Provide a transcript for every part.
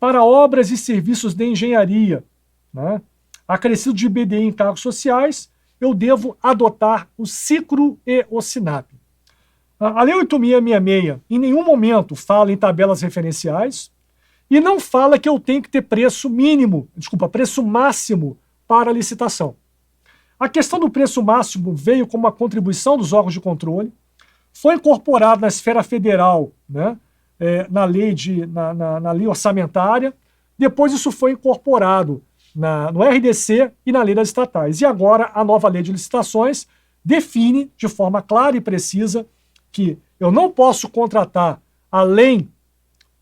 para obras e serviços de engenharia, né, acrescido de IBDI em encargos sociais, eu devo adotar o SICRO e o SINAP. A Lei 8.666 em nenhum momento fala em tabelas referenciais e não fala que eu tenho que ter preço máximo para a licitação. A questão do preço máximo veio como uma contribuição dos órgãos de controle, foi incorporado na esfera federal, né, na lei orçamentária, depois isso foi incorporado no RDC e na lei das estatais. E agora a nova lei de licitações define de forma clara e precisa que eu não posso contratar além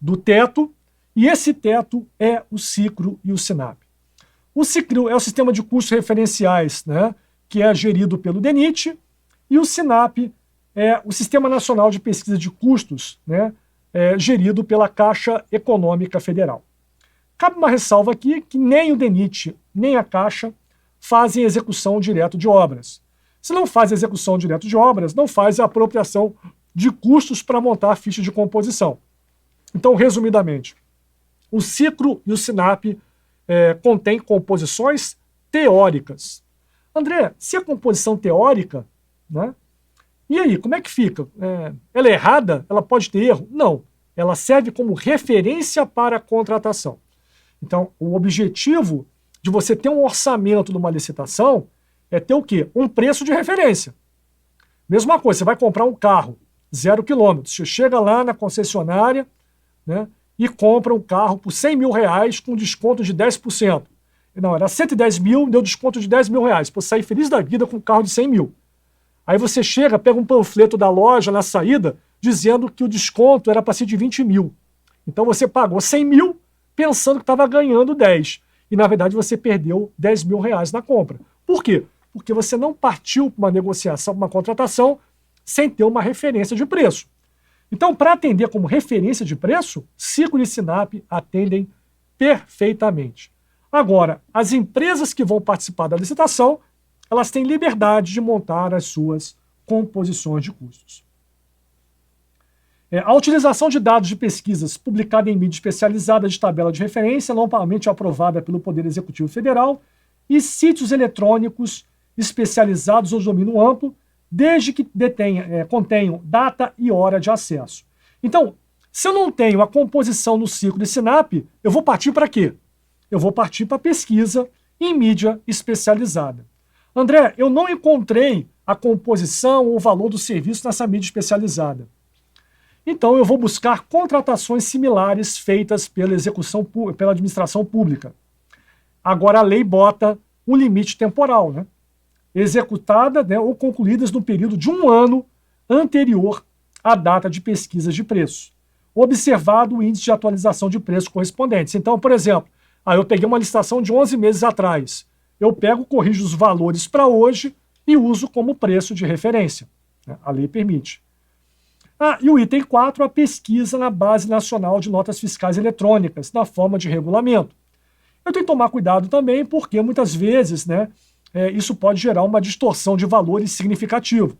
do teto, e esse teto é o SICRO e o SINAP. O SICRO é o sistema de custos referenciais, né, que é gerido pelo DENIT, e o SINAP é o Sistema Nacional de Pesquisa de Custos, né, gerido pela Caixa Econômica Federal. Cabe uma ressalva aqui que nem o DENIT, nem a Caixa fazem execução direta de obras. Se não faz execução direta de obras, não faz a apropriação de custos para montar a ficha de composição. Então, resumidamente, o SICRO e o SINAP contêm composições teóricas. André, se a composição teórica, né, e aí, como é que fica? Ela é errada? Ela pode ter erro? Não. Ela serve como referência para a contratação. Então, o objetivo de você ter um orçamento numa licitação é ter o quê? Um preço de referência. Mesma coisa, você vai comprar um carro, 0 km. Você chega lá na concessionária, né, e compra um carro por R$100 mil com desconto de 10%. Não, era 110 mil, deu desconto de R$10 mil. Pô, sair feliz da vida com um carro de 100 mil. Aí você chega, pega um panfleto da loja na saída, dizendo que o desconto era para ser de 20 mil. Então você pagou 100 mil, pensando que estava ganhando 10. E na verdade você perdeu R$10 mil na compra. Por quê? Porque você não partiu para uma negociação, para uma contratação, sem ter uma referência de preço. Então, para atender como referência de preço, SICRO e SINAP atendem perfeitamente. Agora, as empresas que vão participar da licitação, elas têm liberdade de montar as suas composições de custos. A utilização de dados de pesquisas publicada em mídia especializada de tabela de referência, normalmente aprovada pelo Poder Executivo Federal, e sítios eletrônicos especializados ou de domínio amplo, desde que contenham data e hora de acesso. Então, se eu não tenho a composição no SICRO e SINAP, eu vou partir para quê? Eu vou partir para pesquisa em mídia especializada. André, eu não encontrei a composição ou o valor do serviço nessa mídia especializada. Então eu vou buscar contratações similares feitas pela administração pública. Agora a lei bota um limite temporal, né? Executada, né, ou concluídas no período de 1 ano anterior à data de pesquisa de preço, observado o índice de atualização de preço correspondentes. Então, por exemplo, eu peguei uma licitação de 11 meses atrás, eu corrijo os valores para hoje e uso como preço de referência, né? A lei permite. E o item 4, a pesquisa na Base Nacional de Notas Fiscais Eletrônicas, na forma de regulamento. Eu tenho que tomar cuidado também, porque muitas vezes, né, isso pode gerar uma distorção de valores significativo.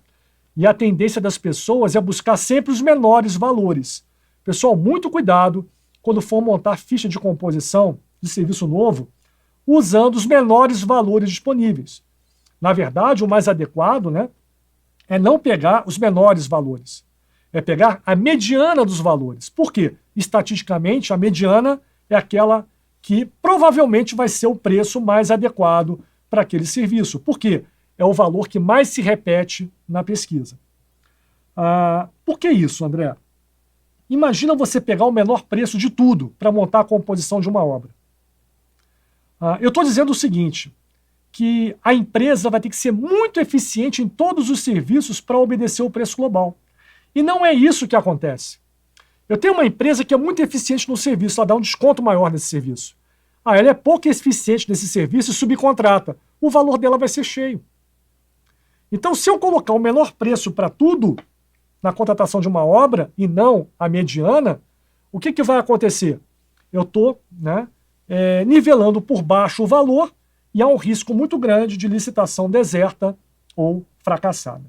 E a tendência das pessoas é buscar sempre os menores valores. Pessoal, muito cuidado quando for montar ficha de composição de serviço novo, usando os menores valores disponíveis. Na verdade, o mais adequado, né, é não pegar os menores valores. É pegar a mediana dos valores. Por quê? Estatisticamente, a mediana é aquela que provavelmente vai ser o preço mais adequado para aquele serviço. Por quê? É o valor que mais se repete na pesquisa. Por que isso, André? Imagina você pegar o menor preço de tudo para montar a composição de uma obra. Eu estou dizendo o seguinte, que a empresa vai ter que ser muito eficiente em todos os serviços para obedecer o preço global. E não é isso que acontece. Eu tenho uma empresa que é muito eficiente no serviço, ela dá um desconto maior nesse serviço. Ela é pouco eficiente nesse serviço e subcontrata. O valor dela vai ser cheio. Então, se eu colocar o menor preço para tudo na contratação de uma obra e não a mediana, o que vai acontecer? Eu estou, né, nivelando por baixo o valor e há um risco muito grande de licitação deserta ou fracassada.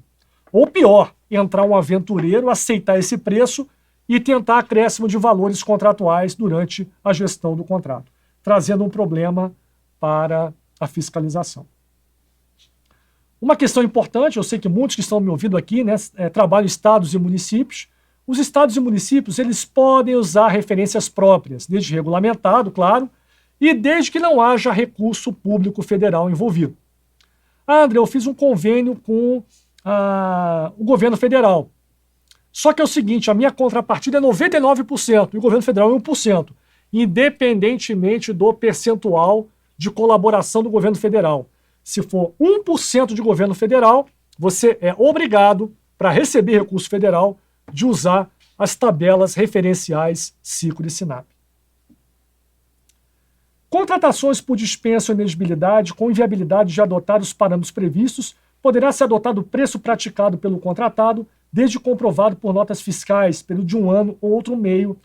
Ou pior, entrar um aventureiro, aceitar esse preço e tentar acréscimo de valores contratuais durante a gestão do contrato, trazendo um problema para a fiscalização. Uma questão importante, eu sei que muitos que estão me ouvindo aqui, né, trabalham em estados e municípios. Os estados e municípios, eles podem usar referências próprias, desde regulamentado, claro, e desde que não haja recurso público federal envolvido. André, eu fiz um convênio com o governo federal. Só que é o seguinte, a minha contrapartida é 99% e o governo federal é 1%, independentemente do percentual de colaboração do governo federal. Se for 1% de governo federal, você é obrigado, para receber recurso federal, de usar as tabelas referenciais Sicor e SINAP. Contratações por dispensa ou inelegibilidade com inviabilidade de adotar os parâmetros previstos, poderá ser adotado o preço praticado pelo contratado, desde comprovado por notas fiscais, período de 1 ano ou outro meio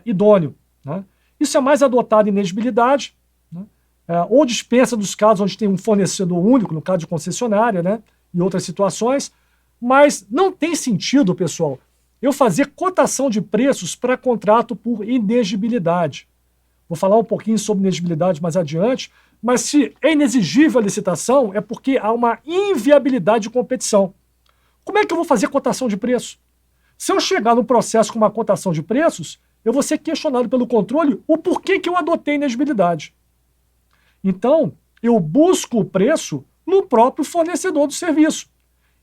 idôneo. Né? Isso é mais adotado em inelegibilidade, né? Ou dispensa dos casos onde tem um fornecedor único, no caso de concessionária, né? E outras situações, mas não tem sentido, pessoal, eu fazer cotação de preços para contrato por inexigibilidade. Vou falar um pouquinho sobre inexigibilidade mais adiante, mas se é inexigível a licitação, é porque há uma inviabilidade de competição. Como é que eu vou fazer cotação de preço? Se eu chegar no processo com uma cotação de preços, eu vou ser questionado pelo controle o porquê que eu adotei inexigibilidade. Então, eu busco o preço no próprio fornecedor do serviço.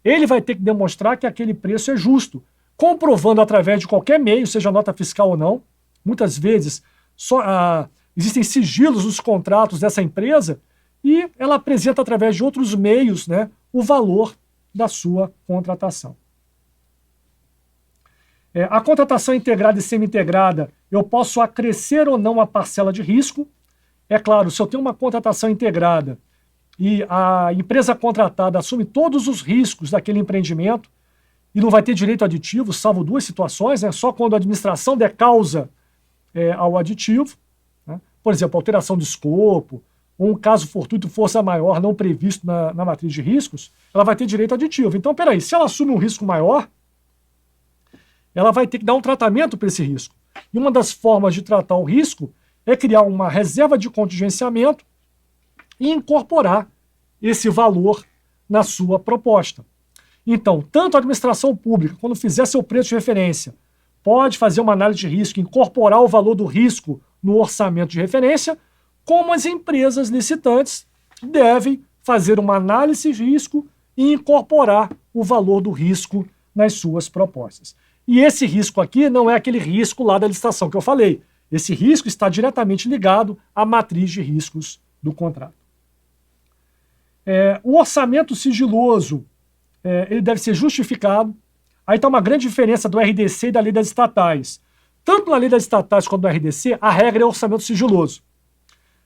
Ele vai ter que demonstrar que aquele preço é justo, comprovando através de qualquer meio, seja nota fiscal ou não. Muitas vezes existem sigilos nos contratos dessa empresa e ela apresenta através de outros meios, né, o valor da sua contratação. A contratação integrada e semi-integrada, eu posso acrescer ou não a parcela de risco. É claro, se eu tenho uma contratação integrada e a empresa contratada assume todos os riscos daquele empreendimento e não vai ter direito aditivo, salvo 2 situações, né? Só quando a administração der causa ao aditivo, né? Por exemplo, alteração de escopo, ou um caso fortuito força maior não previsto na matriz de riscos, ela vai ter direito aditivo. Então, peraí, se ela assume um risco maior, ela vai ter que dar um tratamento para esse risco. E uma das formas de tratar o risco é criar uma reserva de contingenciamento e incorporar esse valor na sua proposta. Então, tanto a administração pública, quando fizer seu preço de referência, pode fazer uma análise de risco, incorporar o valor do risco no orçamento de referência, como as empresas licitantes devem fazer uma análise de risco e incorporar o valor do risco nas suas propostas. E esse risco aqui não é aquele risco lá da licitação que eu falei. Esse risco está diretamente ligado à matriz de riscos do contrato. O orçamento sigiloso, ele deve ser justificado. Aí está uma grande diferença do RDC e da lei das estatais. Tanto na lei das estatais quanto no RDC, a regra é o orçamento sigiloso.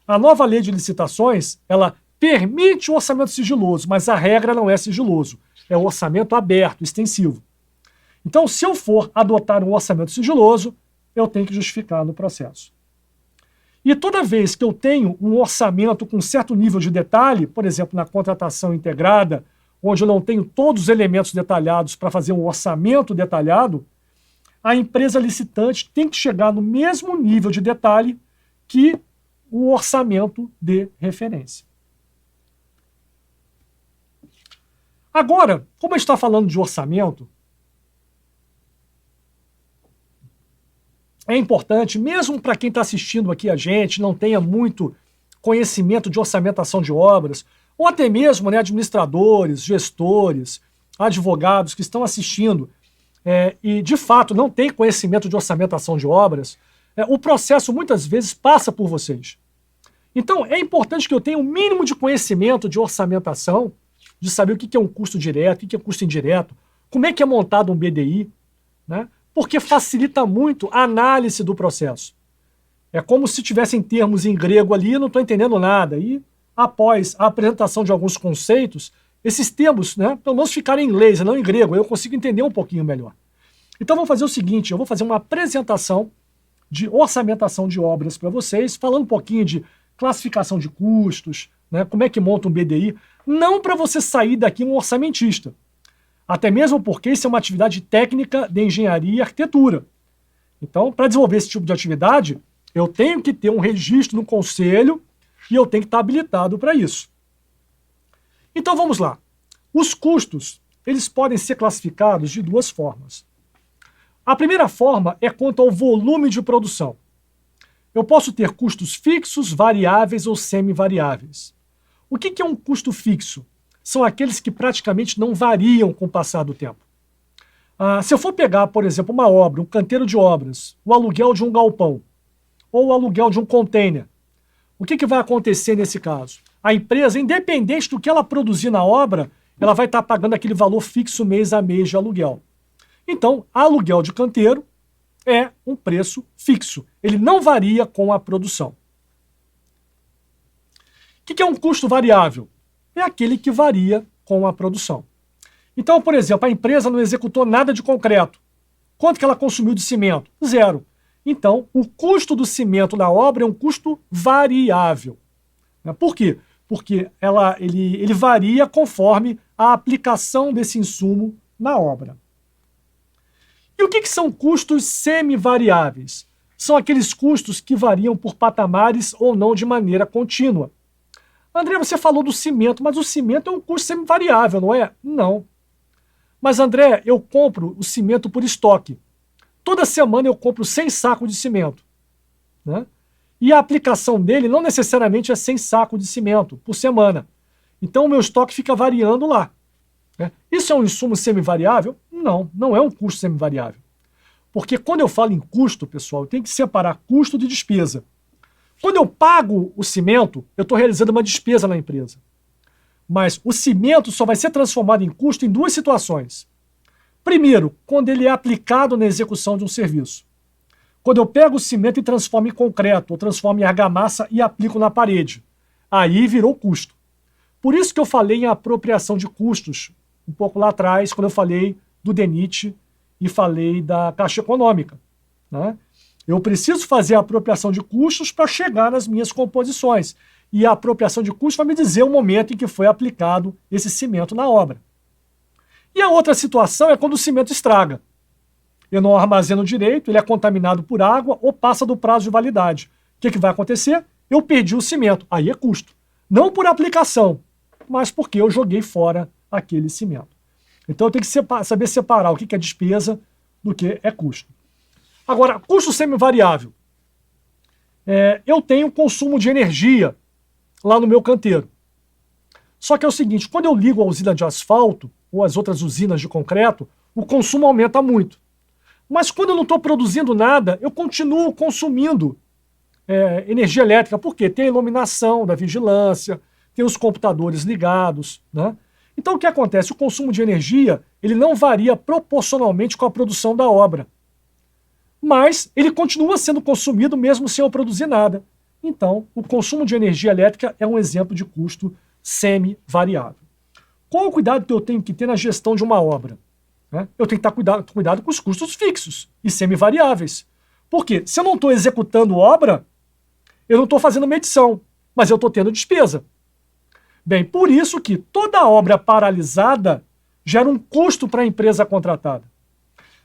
A nova lei de licitações, ela permite o orçamento sigiloso, mas a regra não é sigiloso. É o orçamento aberto, extensivo. Então, se eu for adotar um orçamento sigiloso, eu tenho que justificar no processo. E toda vez que eu tenho um orçamento com certo nível de detalhe, por exemplo, na contratação integrada, onde eu não tenho todos os elementos detalhados para fazer um orçamento detalhado, a empresa licitante tem que chegar no mesmo nível de detalhe que o orçamento de referência. Agora, como a gente está falando de orçamento, é importante, mesmo para quem está assistindo aqui a gente, não tenha muito conhecimento de orçamentação de obras, ou até mesmo, né, administradores, gestores, advogados que estão assistindo e, de fato, não têm conhecimento de orçamentação de obras, o processo muitas vezes passa por vocês. Então, é importante que eu tenha um mínimo de conhecimento de orçamentação, de saber o que é um custo direto, o que é custo indireto, como é que é montado um BDI, né? Porque facilita muito a análise do processo. É como se tivessem termos em grego ali, eu não estou entendendo nada. E, após a apresentação de alguns conceitos, esses termos, né, pelo menos ficarem em inglês, não em grego, eu consigo entender um pouquinho melhor. Então, vou fazer o seguinte, eu vou fazer uma apresentação de orçamentação de obras para vocês, falando um pouquinho de classificação de custos, né, como é que monta um BDI, não para você sair daqui um orçamentista. Até mesmo porque isso é uma atividade técnica de engenharia e arquitetura. Então, para desenvolver esse tipo de atividade, eu tenho que ter um registro no conselho e eu tenho que estar habilitado para isso. Então vamos lá. Os custos, eles podem ser classificados de duas formas. A primeira forma é quanto ao volume de produção. Eu posso ter custos fixos, variáveis ou semi-variáveis. O que é um custo fixo? São aqueles que praticamente não variam com o passar do tempo. Se eu for pegar, por exemplo, uma obra, um canteiro de obras, o aluguel de um galpão ou o aluguel de um container, o que vai acontecer nesse caso? A empresa, independente do que ela produzir na obra, ela vai estar pagando aquele valor fixo mês a mês de aluguel. Então, aluguel de canteiro é um preço fixo. Ele não varia com a produção. O que é um custo variável? É aquele que varia com a produção. Então, por exemplo, a empresa não executou nada de concreto. Quanto que ela consumiu de cimento? 0. Então, o custo do cimento da obra é um custo variável. Por quê? Porque ele varia conforme a aplicação desse insumo na obra. E o que são custos semivariáveis? São aqueles custos que variam por patamares ou não de maneira contínua. André, você falou do cimento, mas o cimento é um custo semivariável, não é? Não. Mas, André, eu compro o cimento por estoque. Toda semana eu compro 100 sacos de cimento. Né? E a aplicação dele não necessariamente é 100 sacos de cimento por semana. Então o meu estoque fica variando lá. Né? Isso é um insumo semivariável? Não, não é um custo semivariável. Porque quando eu falo em custo, pessoal, eu tenho que separar custo de despesa. Quando eu pago o cimento, eu estou realizando uma despesa na empresa. Mas o cimento só vai ser transformado em custo em duas situações. Primeiro, quando ele é aplicado na execução de um serviço. Quando eu pego o cimento e transformo em concreto, ou transformo em argamassa e aplico na parede. Aí virou custo. Por isso que eu falei em apropriação de custos, um pouco lá atrás, quando eu falei do DENIT e falei da Caixa Econômica. Né? Eu preciso fazer a apropriação de custos para chegar nas minhas composições. E a apropriação de custos vai me dizer o momento em que foi aplicado esse cimento na obra. E a outra situação é quando o cimento estraga. Eu não armazeno direito, ele é contaminado por água ou passa do prazo de validade. O que vai acontecer? Eu perdi o cimento. Aí é custo. Não por aplicação, mas porque eu joguei fora aquele cimento. Então eu tenho que saber separar o que é despesa do que é custo. Agora, custo semivariável. Eu tenho consumo de energia lá no meu canteiro. Só que é o seguinte, quando eu ligo a usina de asfalto ou as outras usinas de concreto, o consumo aumenta muito. Mas quando eu não estou produzindo nada, eu continuo consumindo energia elétrica. Por quê? Tem a iluminação da vigilância, tem os computadores ligados. Né? Então o que acontece? O consumo de energia ele não varia proporcionalmente com a produção da obra. Mas ele continua sendo consumido mesmo sem eu produzir nada. Então, o consumo de energia elétrica é um exemplo de custo semi-variável. Qual o cuidado que eu tenho que ter na gestão de uma obra? Eu tenho que estar cuidado com os custos fixos e semivariáveis. Por quê? Se eu não estou executando obra, eu não estou fazendo medição, mas eu estou tendo despesa. Bem, por isso que toda obra paralisada gera um custo para a empresa contratada.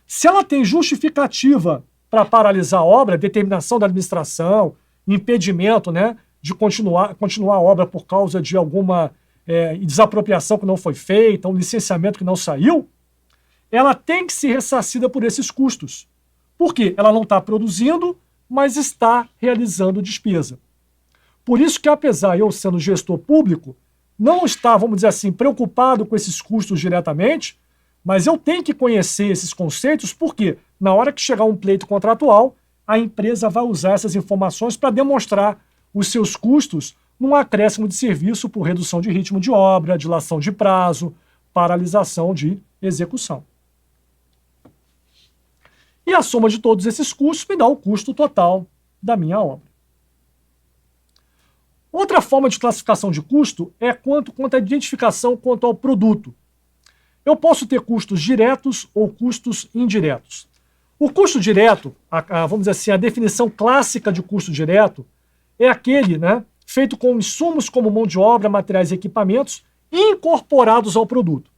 Se ela tem justificativa para paralisar a obra, determinação da administração, impedimento de continuar a obra por causa de alguma desapropriação que não foi feita, um licenciamento que não saiu, ela tem que ser ressarcida por esses custos. Por quê? Ela não está produzindo, mas está realizando despesa. Por isso que, apesar de eu sendo gestor público, não estar, vamos dizer assim, preocupado com esses custos diretamente, mas eu tenho que conhecer esses conceitos porque, na hora que chegar um pleito contratual, a empresa vai usar essas informações para demonstrar os seus custos num acréscimo de serviço por redução de ritmo de obra, dilação de prazo, paralisação de execução. E a soma de todos esses custos me dá o custo total da minha obra. Outra forma de classificação de custo é quanto à identificação quanto ao produto. Eu posso ter custos diretos ou custos indiretos. O custo direto, vamos dizer assim, a definição clássica de custo direto é aquele feito com insumos como mão de obra, materiais e equipamentos incorporados ao produto.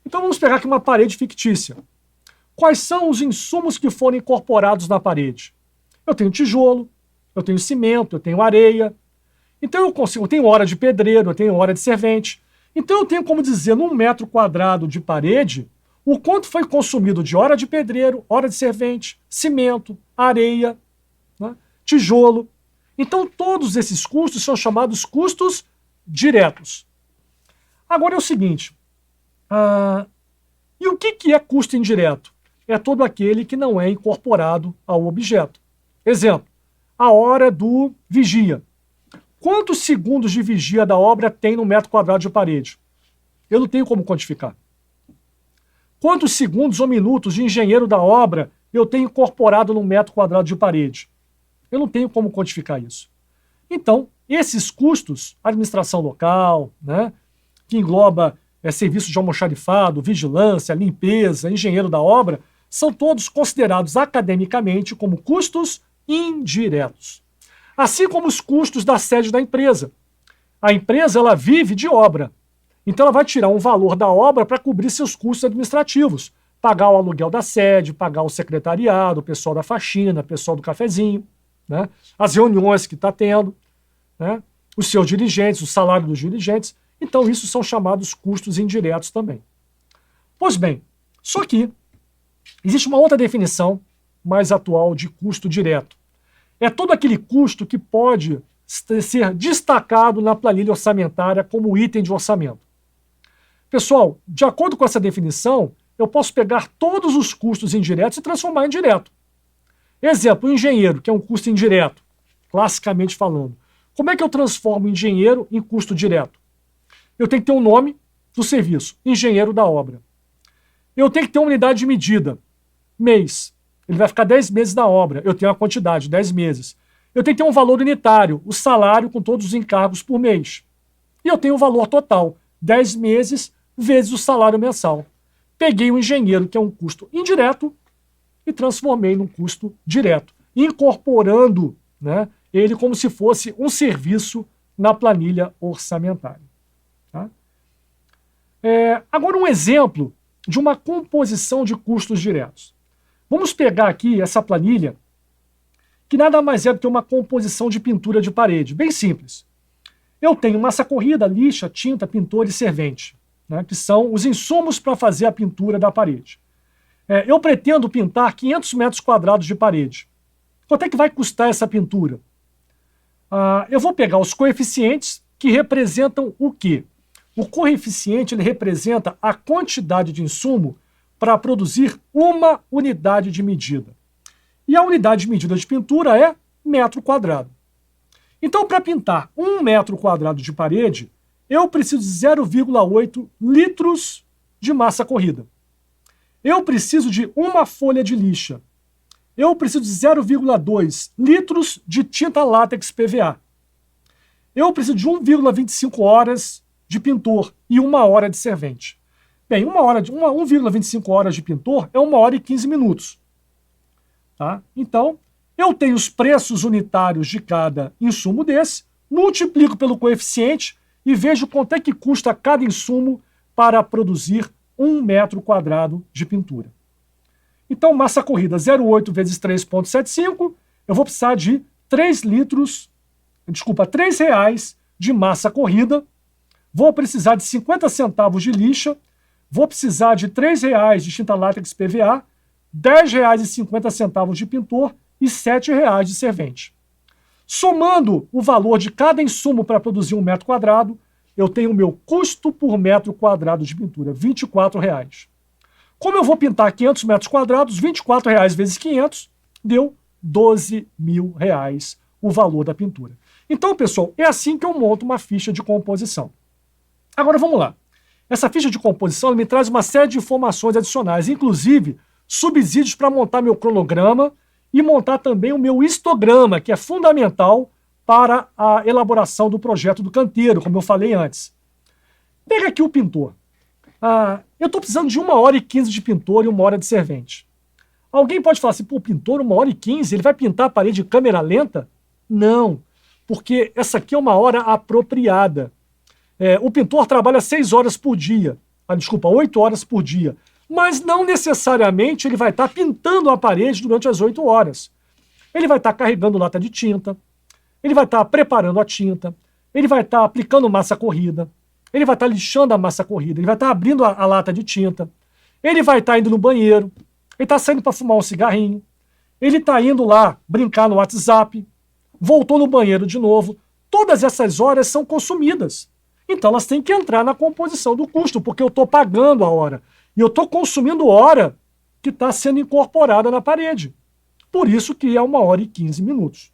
Então vamos pegar aqui uma parede fictícia. Quais são os insumos que foram incorporados na parede? Eu tenho tijolo, eu tenho cimento, eu tenho areia. Então eu tenho hora de pedreiro, eu tenho hora de servente. Então eu tenho como dizer, num metro quadrado de parede, o quanto foi consumido de hora de pedreiro, hora de servente, cimento, areia, né, tijolo. Então todos esses custos são chamados custos diretos. Agora é o seguinte, e o que é custo indireto? É todo aquele que não é incorporado ao objeto. Exemplo, a hora do vigia. Quantos segundos de vigia da obra tem no metro quadrado de parede? Eu não tenho como quantificar. Quantos segundos ou minutos de engenheiro da obra eu tenho incorporado no metro quadrado de parede? Eu não tenho como quantificar isso. Então, esses custos, administração local, né, que engloba serviço de almoxarifado, vigilância, limpeza, engenheiro da obra, são todos considerados academicamente como custos indiretos. Assim como os custos da sede da empresa. A empresa ela vive de obra. Então ela vai tirar um valor da obra para cobrir seus custos administrativos. Pagar o aluguel da sede, pagar o secretariado, o pessoal da faxina, o pessoal do cafezinho, né, as reuniões que está tendo, né, os seus dirigentes, o salário dos dirigentes. Então isso são chamados custos indiretos também. Pois bem, só que existe uma outra definição mais atual de custo direto. É todo aquele custo que pode ser destacado na planilha orçamentária como item de orçamento. Pessoal, de acordo com essa definição, eu posso pegar todos os custos indiretos e transformar em direto. Exemplo, o engenheiro, que é um custo indireto, classicamente falando. Como é que eu transformo o engenheiro em custo direto? Eu tenho que ter um nome do serviço, engenheiro da obra. Eu tenho que ter uma unidade de medida, mês. Ele vai ficar 10 meses na obra, eu tenho a quantidade, 10 meses. Eu tenho que ter um valor unitário, o salário com todos os encargos por mês. E eu tenho o valor total, 10 meses vezes o salário mensal. Peguei o engenheiro, que é um custo indireto, e transformei num custo direto, incorporando, né, ele como se fosse um serviço na planilha orçamentária. Tá? Agora um exemplo de uma composição de custos diretos. Vamos pegar aqui essa planilha, que nada mais é do que uma composição de pintura de parede, bem simples. Eu tenho massa corrida, lixa, tinta, pintor e servente, né, que são os insumos para fazer a pintura da parede. Eu pretendo pintar 500 metros quadrados de parede. Quanto é que vai custar essa pintura? Eu vou pegar os coeficientes que representam o quê? O coeficiente ele representa a quantidade de insumo para produzir uma unidade de medida. E a unidade de medida de pintura é metro quadrado. Então, para pintar 1 metro quadrado de parede, eu preciso de 0,8 litros de massa corrida. Eu preciso de uma folha de lixa. Eu preciso de 0,2 litros de tinta látex PVA. Eu preciso de 1,25 horas de pintor e 1 hora de servente. Bem, 1,25 horas de pintor é 1 hora e 15 minutos. Tá? Então, eu tenho os preços unitários de cada insumo desse, multiplico pelo coeficiente e vejo quanto é que custa cada insumo para produzir 1 metro quadrado de pintura. Então, massa corrida 0,8 vezes 3,75, eu vou precisar de R$3 de massa corrida, vou precisar de 50 centavos de lixa, vou precisar de R$3 de tinta látex PVA, R$10,50 de pintor e R$7 de servente. Somando o valor de cada insumo para produzir 1 metro quadrado, eu tenho o meu custo por metro quadrado de pintura, R$24. Como eu vou pintar 500 metros quadrados, R$24 vezes 500 deu R$12.000 o valor da pintura. Então, pessoal, é assim que eu monto uma ficha de composição. Agora vamos lá. Essa ficha de composição me traz uma série de informações adicionais, inclusive subsídios para montar meu cronograma e montar também o meu histograma, que é fundamental para a elaboração do projeto do canteiro, como eu falei antes. Pega aqui o pintor. Eu estou precisando de 1 hora e 15 de pintor e 1 hora de servente. Alguém pode falar assim, pô, pintor 1 hora e 15, ele vai pintar a parede de câmera lenta? Não, porque essa aqui é uma hora apropriada. O pintor trabalha 6 horas por dia, 8 horas por dia. Mas não necessariamente ele vai estar pintando a parede durante as 8 horas. Ele vai estar carregando lata de tinta, ele vai estar preparando a tinta, ele vai estar aplicando massa corrida, ele vai estar lixando a massa corrida, ele vai estar abrindo a lata de tinta, ele vai estar indo no banheiro, ele está saindo para fumar um cigarrinho, ele está indo lá brincar no WhatsApp, voltou no banheiro de novo. Todas essas horas são consumidas. Então elas têm que entrar na composição do custo, porque eu estou pagando a hora. E eu estou consumindo hora que está sendo incorporada na parede. Por isso que é 1 hora e 15 minutos.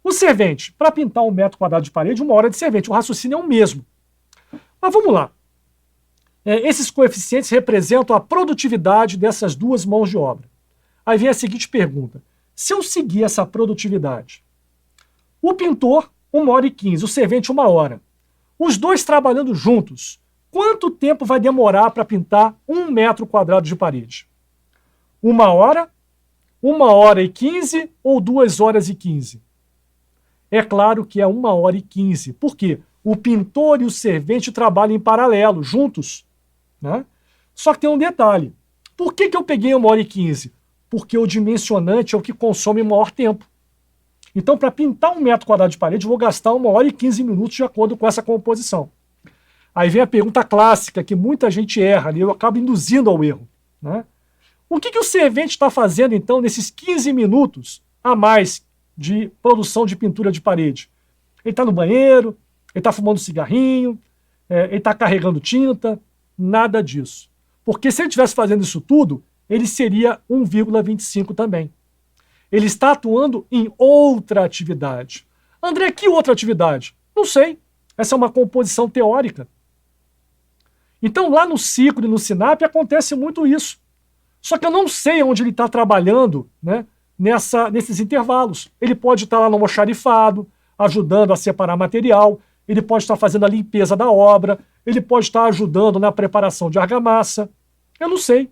O servente, para pintar 1 metro quadrado de parede, 1 hora de servente. O raciocínio é o mesmo. Mas vamos lá. Esses coeficientes representam a produtividade dessas duas mãos de obra. Aí vem a seguinte pergunta. Se eu seguir essa produtividade, o pintor, 1 hora e 15, o servente, 1 hora. Os dois trabalhando juntos, quanto tempo vai demorar para pintar 1 metro quadrado de parede? 1 hora, 1 hora e 15 ou 2 horas e 15? É claro que é 1 hora e 15. Por quê? O pintor e o servente trabalham em paralelo, juntos. Né? Só que tem um detalhe. Por que eu peguei 1 hora e 15? Porque o dimensionante é o que consome maior tempo. Então, para pintar 1 metro quadrado de parede, eu vou gastar 1 hora e 15 minutos de acordo com essa composição. Aí vem a pergunta clássica, que muita gente erra, e eu acabo induzindo ao erro. Né? O que o servente está fazendo, então, nesses 15 minutos a mais de produção de pintura de parede? Ele está no banheiro, ele está fumando cigarrinho, ele está carregando tinta, nada disso. Porque se ele estivesse fazendo isso tudo, ele seria 1,25 também. Ele está atuando em outra atividade. André, que outra atividade? Não sei. Essa é uma composição teórica. Então, lá no ciclo e no SINAP acontece muito isso. Só que eu não sei onde ele está trabalhando, né, nesses intervalos. Ele pode estar lá no almoxarifado, ajudando a separar material, ele pode estar fazendo a limpeza da obra, ele pode estar ajudando na preparação de argamassa. Eu não sei.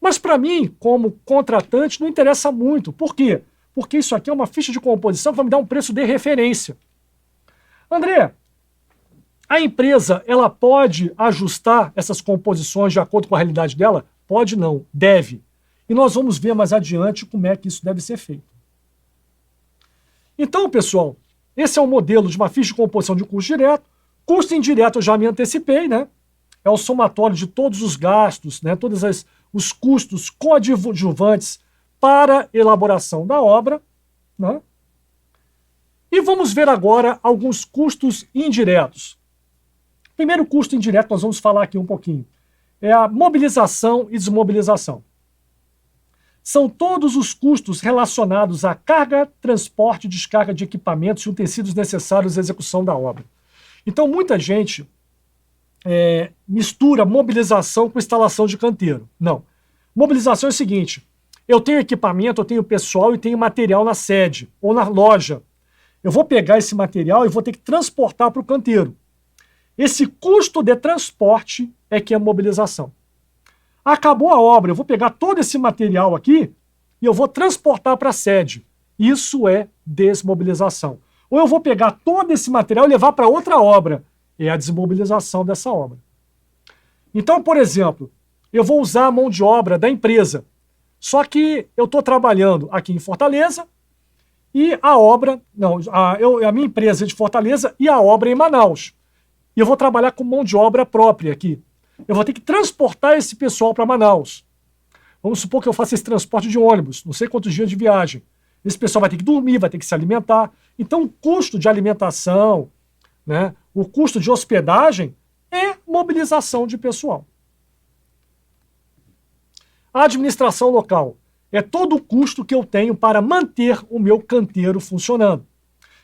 Mas para mim, como contratante, não interessa muito. Por quê? Porque isso aqui é uma ficha de composição que vai me dar um preço de referência. André, a empresa ela pode ajustar essas composições de acordo com a realidade dela? Pode não, deve. E nós vamos ver mais adiante como é que isso deve ser feito. Então, pessoal, esse é o modelo de uma ficha de composição de custo direto. Custo indireto eu já me antecipei, né? É o somatório de todos os gastos, né? Todos os custos coadjuvantes para elaboração da obra. Né? E vamos ver agora alguns custos indiretos. Primeiro custo indireto, nós vamos falar aqui um pouquinho. É a mobilização e desmobilização. São todos os custos relacionados à carga, transporte e descarga de equipamentos e utensílios necessários à execução da obra. Então, muita gente mistura mobilização com instalação de canteiro. Não. Mobilização é o seguinte, eu tenho equipamento, eu tenho pessoal e tenho material na sede ou na loja. Eu vou pegar esse material e vou ter que transportar para o canteiro. Esse custo de transporte é que é mobilização. Acabou a obra, eu vou pegar todo esse material aqui e eu vou transportar para a sede. Isso é desmobilização. Ou eu vou pegar todo esse material e levar para outra obra. É a desmobilização dessa obra. Então, por exemplo, eu vou usar a mão de obra da empresa. Só que eu estou trabalhando aqui em Fortaleza e a obra... Não, a minha empresa é de Fortaleza e a obra é em Manaus. E eu vou trabalhar com mão de obra própria aqui. Eu vou ter que transportar esse pessoal para Manaus. Vamos supor que eu faça esse transporte de ônibus, não sei quantos dias de viagem. Esse pessoal vai ter que dormir, vai ter que se alimentar. Então, o custo de alimentação, né, o custo de hospedagem é mobilização de pessoal. A administração local é todo o custo que eu tenho para manter o meu canteiro funcionando.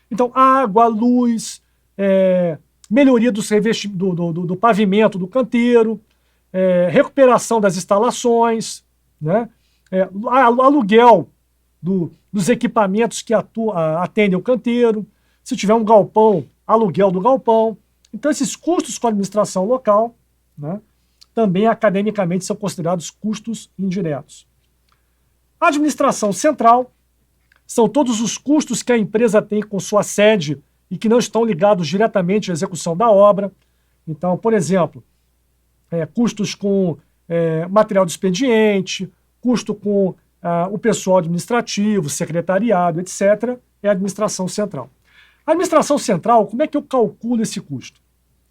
Então, água, luz, melhoria do pavimento do canteiro, recuperação das instalações, né, aluguel dos equipamentos que atendem o canteiro, se tiver um galpão, aluguel do galpão. Então, esses custos com a administração local, né, também academicamente são considerados custos indiretos. A administração central são todos os custos que a empresa tem com sua sede e que não estão ligados diretamente à execução da obra. Então, por exemplo, custos com material de expediente, custo com o pessoal administrativo, secretariado, etc., é a administração central. A administração central, como é que eu calculo esse custo?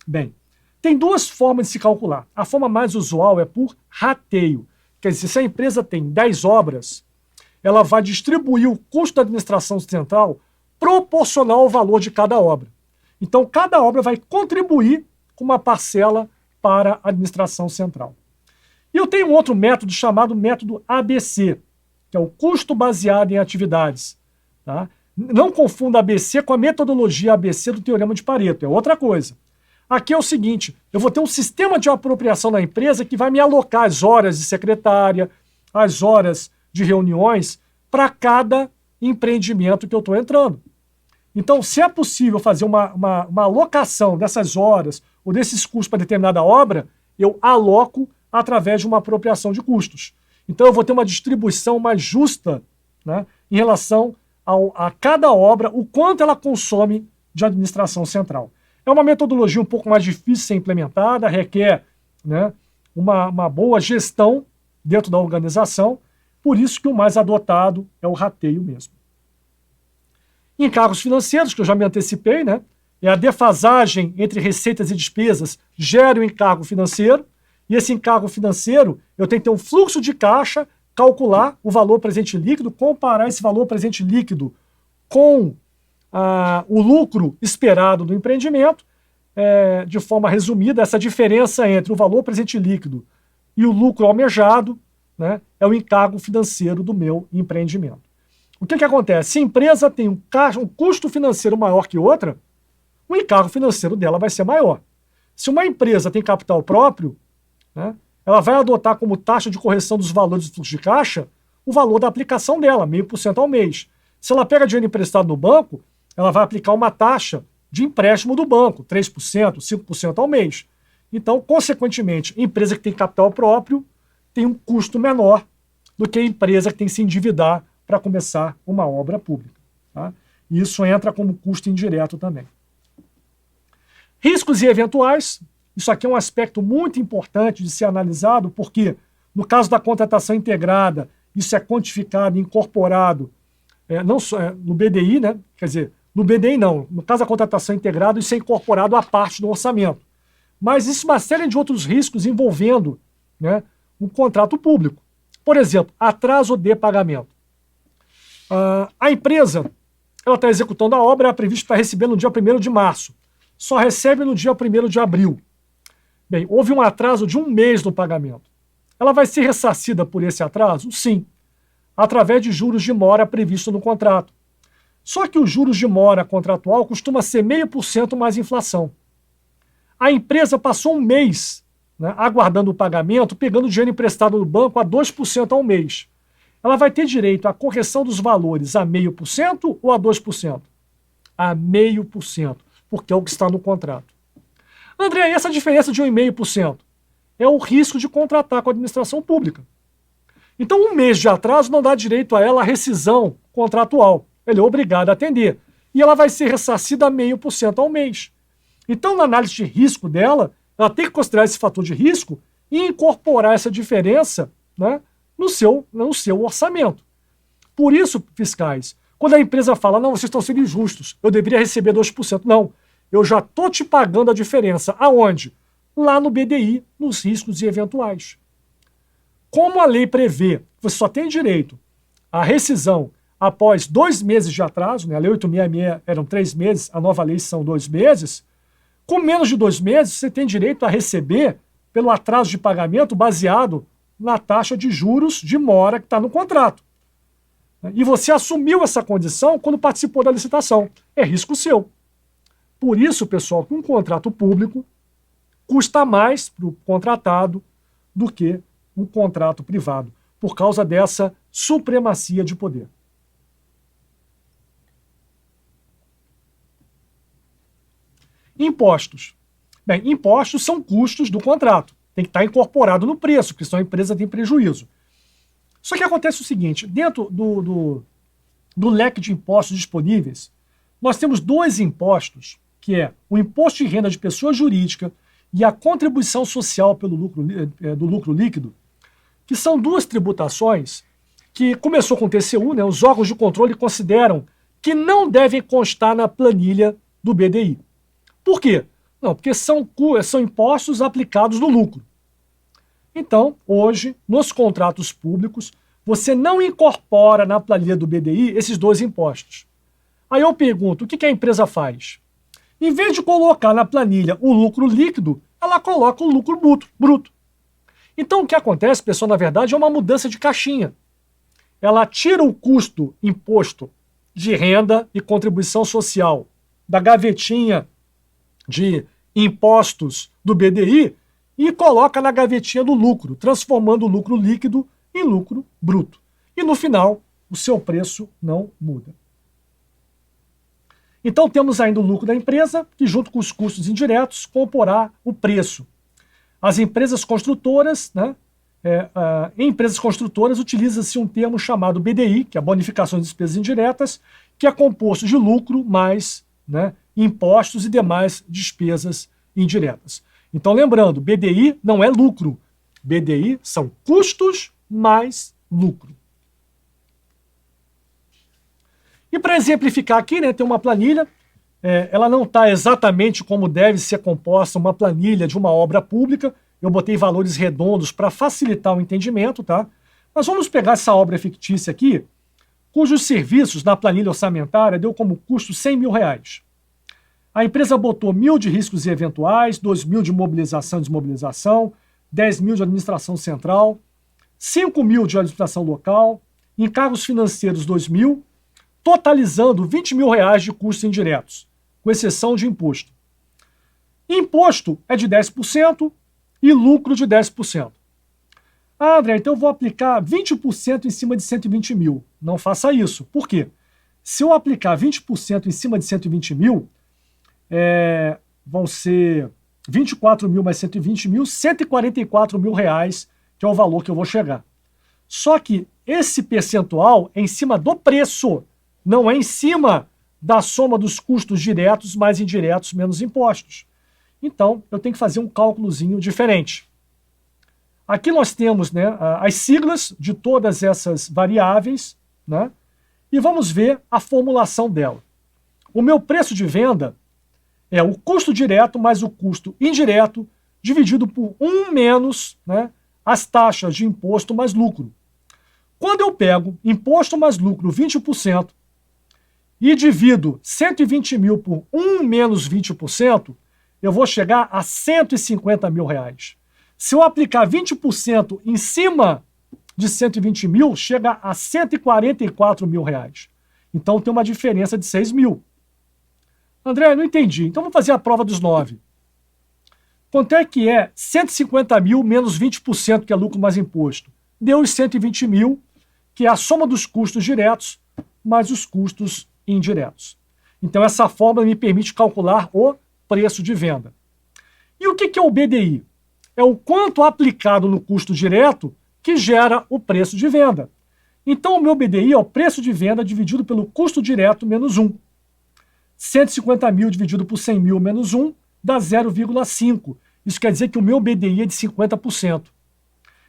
Bem, tem duas formas de se calcular. A forma mais usual é por rateio. Quer dizer, se a empresa tem 10 obras, ela vai distribuir o custo da administração central proporcional ao valor de cada obra. Então, cada obra vai contribuir com uma parcela para a administração central. E eu tenho um outro método chamado método ABC, que é o custo baseado em atividades. Tá? Não confunda ABC com a metodologia ABC do Teorema de Pareto, é outra coisa. Aqui é o seguinte, eu vou ter um sistema de apropriação da empresa que vai me alocar as horas de secretária, as horas de reuniões para cada empreendimento que eu estou entrando. Então, se é possível fazer uma alocação dessas horas ou desses custos para determinada obra, eu aloco através de uma apropriação de custos. Então, eu vou ter uma distribuição mais justa, né, em relação a cada obra, o quanto ela consome de administração central. É uma metodologia um pouco mais difícil de ser implementada, requer, né, uma boa gestão dentro da organização, por isso que o mais adotado é o rateio mesmo. Encargos financeiros, que eu já me antecipei, né, é a defasagem entre receitas e despesas gera o encargo financeiro, e esse encargo financeiro eu tenho que ter um fluxo de caixa, calcular o valor presente líquido, comparar esse valor presente líquido com o lucro esperado do empreendimento, de forma resumida, essa diferença entre o valor presente líquido e o lucro almejado, né, é o encargo financeiro do meu empreendimento. O que acontece? Se a empresa tem um custo financeiro maior que outra, o encargo financeiro dela vai ser maior. Se uma empresa tem capital próprio, né, ela vai adotar como taxa de correção dos valores do fluxo de caixa o valor da aplicação dela, 0,5% ao mês. Se ela pega dinheiro emprestado no banco, ela vai aplicar uma taxa de empréstimo do banco, 3%, 5% ao mês. Então, consequentemente, a empresa que tem capital próprio tem um custo menor do que a empresa que tem que se endividar para começar uma obra pública. Tá? E isso entra como custo indireto também. Riscos e eventuais. Isso aqui é um aspecto muito importante de ser analisado, porque no caso da contratação integrada, isso é quantificado, incorporado, não só no BDI, né? Quer dizer, no BDI não, no caso da contratação integrada, isso é incorporado à parte do orçamento. Mas existe uma série de outros riscos envolvendo, né, um contrato público. Por exemplo, atraso de pagamento. A empresa está executando a obra, é previsto para receber no dia 1º de março. Só recebe no dia 1º de abril. Bem, houve um atraso de 1 mês no pagamento. Ela vai ser ressarcida por esse atraso? Sim, através de juros de mora previsto no contrato. Só que os juros de mora contratual costuma ser 0,5% mais inflação. A empresa passou 1 mês, né, aguardando o pagamento, pegando dinheiro emprestado no banco a 2% ao mês. Ela vai ter direito à correção dos valores a 0,5% ou a 2%? A 0,5%, porque é o que está no contrato. André, e essa diferença de 1,5%? É o risco de contratar com a administração pública. Então, 1 mês de atraso não dá direito a ela a rescisão contratual. Ele é obrigado a atender. E ela vai ser ressarcida a 0,5% ao mês. Então, na análise de risco dela, ela tem que considerar esse fator de risco e incorporar essa diferença, né, no seu orçamento. Por isso, fiscais, quando a empresa fala, não, vocês estão sendo injustos, eu deveria receber 2%. Não, eu já estou te pagando a diferença. Aonde? Lá no BDI, nos riscos e eventuais. Como a lei prevê que você só tem direito à rescisão após 2 meses de atraso, né, a lei 866 eram 3 meses, a nova lei são 2 meses, com menos de 2 meses você tem direito a receber pelo atraso de pagamento baseado na taxa de juros de mora que está no contrato. E você assumiu essa condição quando participou da licitação. É risco seu. Por isso, pessoal, que um contrato público custa mais para o contratado do que um contrato privado, por causa dessa supremacia de poder. Impostos. Bem, impostos são custos do contrato. Tem que estar incorporado no preço, porque senão a empresa tem prejuízo. Só que acontece o seguinte, dentro do leque de impostos disponíveis, nós temos 2 impostos, que é o imposto de renda de pessoa jurídica e a contribuição social pelo lucro, do lucro líquido, que são duas tributações que começou com o TCU, né? Os órgãos de controle consideram que não devem constar na planilha do BDI. Por quê? Não, porque são impostos aplicados no lucro. Então, hoje, nos contratos públicos, você não incorpora na planilha do BDI esses dois impostos. Aí eu pergunto, o que a empresa faz? Em vez de colocar na planilha o lucro líquido, ela coloca o lucro bruto. Então, o que acontece, pessoal, na verdade, é uma mudança de caixinha. Ela tira o custo imposto de renda e contribuição social da gavetinha de impostos do BDI e coloca na gavetinha do lucro, transformando o lucro líquido em lucro bruto. E no final, o seu preço não muda. Então temos ainda o lucro da empresa, que junto com os custos indiretos comporá o preço. As empresas construtoras, né, em empresas construtoras utiliza-se um termo chamado BDI, que é a bonificação de despesas indiretas, que é composto de lucro mais, né, impostos e demais despesas indiretas. Então lembrando, BDI não é lucro, BDI são custos mais lucro. E para exemplificar aqui, né, tem uma planilha, ela não está exatamente como deve ser composta uma planilha de uma obra pública, eu botei valores redondos para facilitar o entendimento, tá? Mas vamos pegar essa obra fictícia aqui, cujos serviços na planilha orçamentária deu como custo R$100 mil. A empresa botou 1.000 de riscos e eventuais, 2.000 de mobilização e desmobilização, 10.000 de administração central, 5.000 de administração local, encargos financeiros 2.000, totalizando R$20 mil de custos indiretos, com exceção de imposto. Imposto é de 10% e lucro de 10%. Ah, André, então eu vou aplicar 20% em cima de 120 mil. Não faça isso. Por quê? Se eu aplicar 20% em cima de 120 mil, vão ser 24 mil mais 120 mil, 144 mil reais, que é o valor que eu vou chegar. Só que esse percentual é em cima do preço, não é em cima da soma dos custos diretos mais indiretos menos impostos. Então, eu tenho que fazer um cálculozinho diferente. Aqui nós temos, né, as siglas de todas essas variáveis, né, e vamos ver a formulação dela. O meu preço de venda é o custo direto mais o custo indireto dividido por 1 menos, né, as taxas de imposto mais lucro. Quando eu pego imposto mais lucro 20% e divido 120 mil por 1 menos 20%, eu vou chegar a 150 mil reais. Se eu aplicar 20% em cima de 120 mil, chega a 144 mil reais. Então tem uma diferença de 6 mil. André, não entendi. Então vamos fazer a prova dos 9. Quanto é que é 150 mil menos 20%, que é lucro mais imposto? Deu os 120 mil, que é a soma dos custos diretos mais os custos indiretos. Então essa fórmula me permite calcular o preço de venda. E o que é o BDI? É o quanto aplicado no custo direto que gera o preço de venda. Então o meu BDI é o preço de venda dividido pelo custo direto menos 1. 150 mil dividido por 100 mil menos 1 dá 0,5. Isso quer dizer que o meu BDI é de 50%.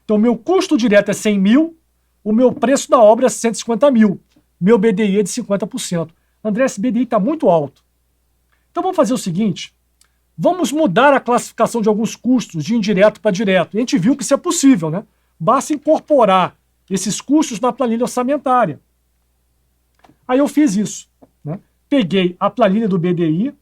Então o meu custo direto é 100 mil, o meu preço da obra é 150 mil. Meu BDI é de 50%. André, esse BDI está muito alto. Então vamos fazer o seguinte, vamos mudar a classificação de alguns custos de indireto para direto. E a gente viu que isso é possível, né? Basta incorporar esses custos na planilha orçamentária. Aí eu fiz isso, né? Peguei a planilha do BDI,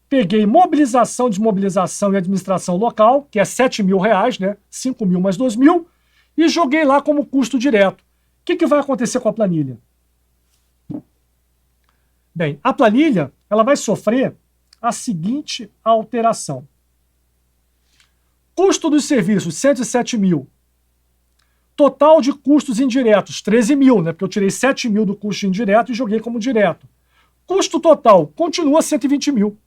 peguei mobilização, desmobilização e administração local, que é 7 mil reais, né? 5 mil mais 2 mil, e joguei lá como custo direto. O que vai acontecer com a planilha? Bem, a planilha ela vai sofrer a seguinte alteração. Custo dos serviços, 107 mil. Total de custos indiretos, 13 mil, né? Porque eu tirei 7 mil do custo indireto e joguei como direto. Custo total, continua 120 mil.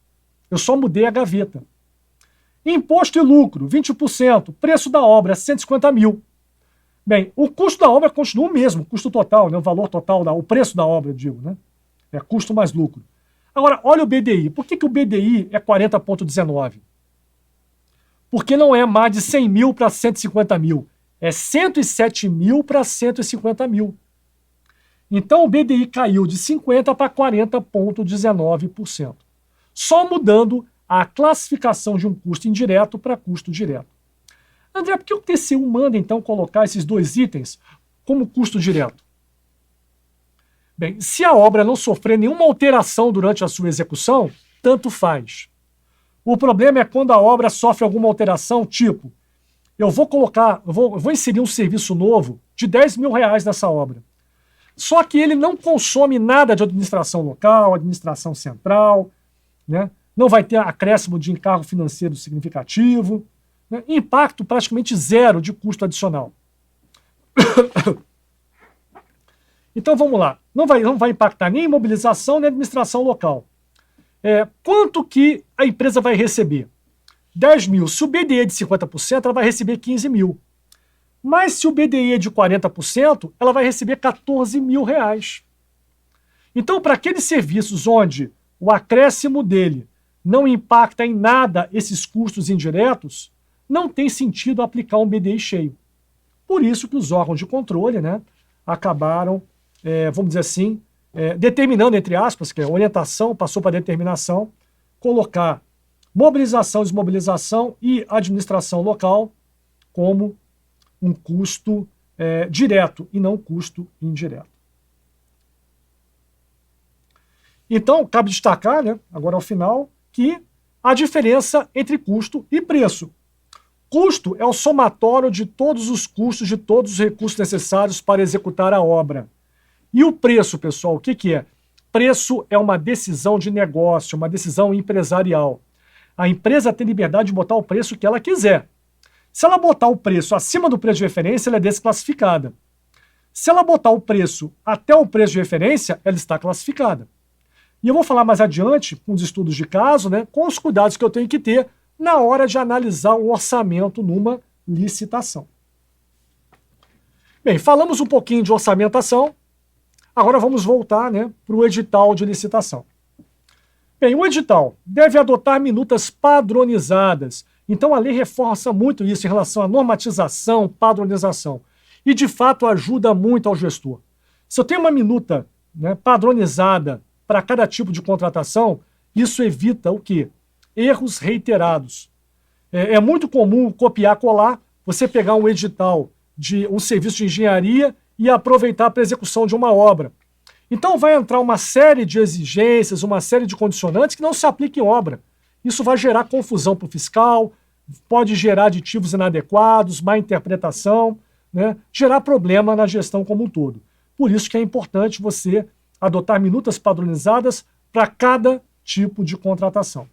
Eu só mudei a gaveta. Imposto e lucro, 20%. Preço da obra, 150 mil. Bem, o custo da obra continua o mesmo, custo total, né? O valor total, o preço da obra, eu digo, né? É custo mais lucro. Agora, olha o BDI. Por que o BDI é 40,19? porque não é mais de 100 mil para 150 mil, é 107 mil para 150 mil. Então o BDI caiu de 50% para 40,19%, só mudando a classificação de um custo indireto para custo direto. André, por que o TCU manda então colocar esses dois itens como custo direto? Bem, se a obra não sofrer nenhuma alteração durante a sua execução, tanto faz. O problema é quando a obra sofre alguma alteração, tipo, eu vou inserir um serviço novo de 10 mil reais nessa obra. Só que ele não consome nada de administração local, administração central, né? Não vai ter acréscimo de encargo financeiro significativo, né? Impacto praticamente zero de custo adicional. Então vamos lá, não vai impactar nem imobilização nem administração local. Quanto que a empresa vai receber? 10 mil. Se o BDI é de 50%, ela vai receber 15 mil. Mas se o BDI é de 40%, ela vai receber 14 mil reais. Então, para aqueles serviços onde o acréscimo dele não impacta em nada esses custos indiretos, não tem sentido aplicar um BDI cheio. Por isso que os órgãos de controle, né, acabaram, vamos dizer assim, determinando, entre aspas, que a orientação passou para determinação, colocar mobilização, desmobilização e administração local como um custo direto e não custo indireto. Então, cabe destacar, né, agora ao final, que a diferença entre custo e preço. Custo é o somatório de todos os custos, de todos os recursos necessários para executar a obra. E o preço, pessoal, o que é? Preço é uma decisão de negócio, uma decisão empresarial. A empresa tem liberdade de botar o preço que ela quiser. Se ela botar o preço acima do preço de referência, ela é desclassificada. Se ela botar o preço até o preço de referência, ela está classificada. E eu vou falar mais adiante, com os estudos de caso, né, com os cuidados que eu tenho que ter na hora de analisar um orçamento numa licitação. Bem, falamos um pouquinho de orçamentação, agora vamos voltar, né, para o edital de licitação. Bem, o edital deve adotar minutas padronizadas. Então a lei reforça muito isso em relação à normatização, padronização. E de fato ajuda muito ao gestor. Se eu tenho uma minuta, né, padronizada para cada tipo de contratação, isso evita o quê? Erros reiterados. É muito comum copiar, colar, você pegar um edital de um serviço de engenharia e aproveitar para a execução de uma obra. Então vai entrar uma série de exigências, uma série de condicionantes que não se aplicam em obra. Isso vai gerar confusão para o fiscal, pode gerar aditivos inadequados, má interpretação, né? Gerar problema na gestão como um todo. Por isso que é importante você adotar minutas padronizadas para cada tipo de contratação.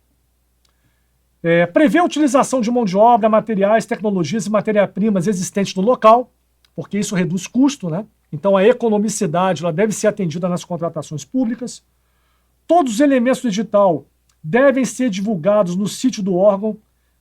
Prever a utilização de mão de obra, materiais, tecnologias e matéria-primas existentes no local, porque isso reduz custo, né? Então a economicidade ela deve ser atendida nas contratações públicas. Todos os elementos do edital devem ser divulgados no sítio do órgão,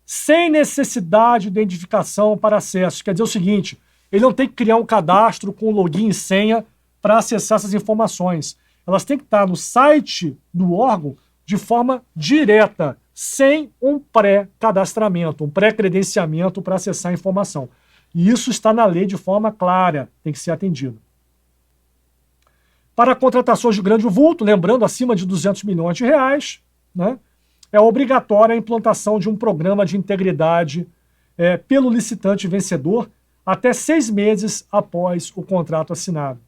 sem necessidade de identificação para acesso. Quer dizer o seguinte, ele não tem que criar um cadastro com login e senha para acessar essas informações. Elas têm que estar no site do órgão de forma direta, sem um pré-cadastramento, um pré-credenciamento para acessar a informação. E isso está na lei de forma clara, tem que ser atendido. Para contratações de grande vulto, lembrando, acima de 200 milhões de reais, né, é obrigatória a implantação de um programa de integridade pelo licitante vencedor até 6 meses após o contrato assinado,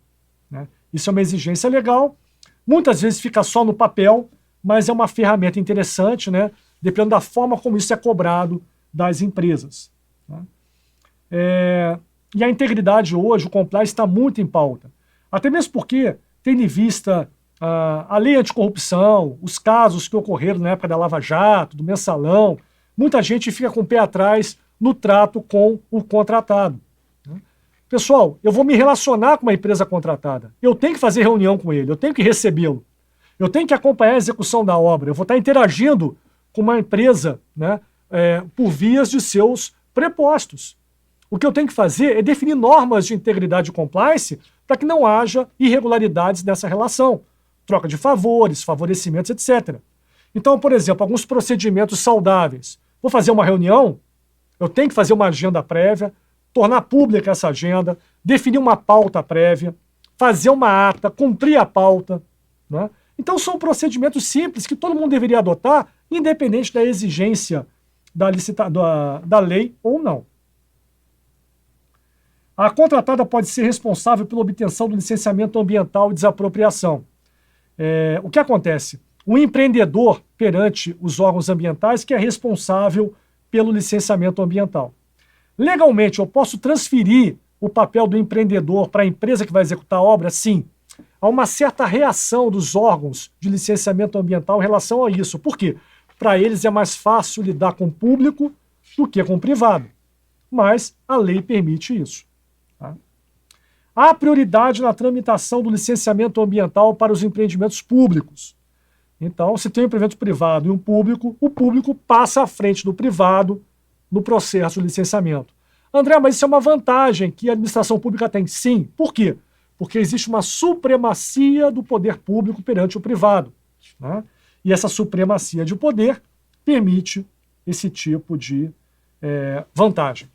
né. Isso é uma exigência legal, muitas vezes fica só no papel, mas é uma ferramenta interessante, né, dependendo da forma como isso é cobrado das empresas, né. E a integridade hoje, o compliance está muito em pauta. Até mesmo porque, tendo em vista a lei anticorrupção, os casos que ocorreram na época da Lava Jato, do mensalão, muita gente fica com o pé atrás no trato com o contratado. Pessoal, eu vou me relacionar com uma empresa contratada. Eu tenho que fazer reunião com ele, eu tenho que recebê-lo. Eu tenho que acompanhar a execução da obra. Eu vou estar interagindo com uma empresa, né, por vias de seus prepostos. O que eu tenho que fazer é definir normas de integridade e compliance para que não haja irregularidades nessa relação. Troca de favores, favorecimentos, etc. Então, por exemplo, alguns procedimentos saudáveis. Vou fazer uma reunião, Eu tenho que fazer uma agenda prévia, tornar pública essa agenda, definir uma pauta prévia, fazer uma ata, cumprir a pauta, né? Então são procedimentos simples que todo mundo deveria adotar, independente da exigência da lei ou não. A contratada pode ser responsável pela obtenção do licenciamento ambiental e desapropriação. O que acontece? O empreendedor perante os órgãos ambientais que é responsável pelo licenciamento ambiental. Legalmente, eu posso transferir o papel do empreendedor para a empresa que vai executar a obra? Sim. Há uma certa reação dos órgãos de licenciamento ambiental em relação a isso. Por quê? Para eles é mais fácil lidar com o público do que com o privado. Mas a lei permite isso. Tá? Há prioridade na tramitação do licenciamento ambiental para os empreendimentos públicos. Então, se tem um empreendimento privado e um público, o público passa à frente do privado no processo de licenciamento. André, mas isso é uma vantagem que a administração pública tem. Sim. Por quê? Porque existe uma supremacia do poder público perante o privado, né? E essa supremacia de poder permite esse tipo de vantagem.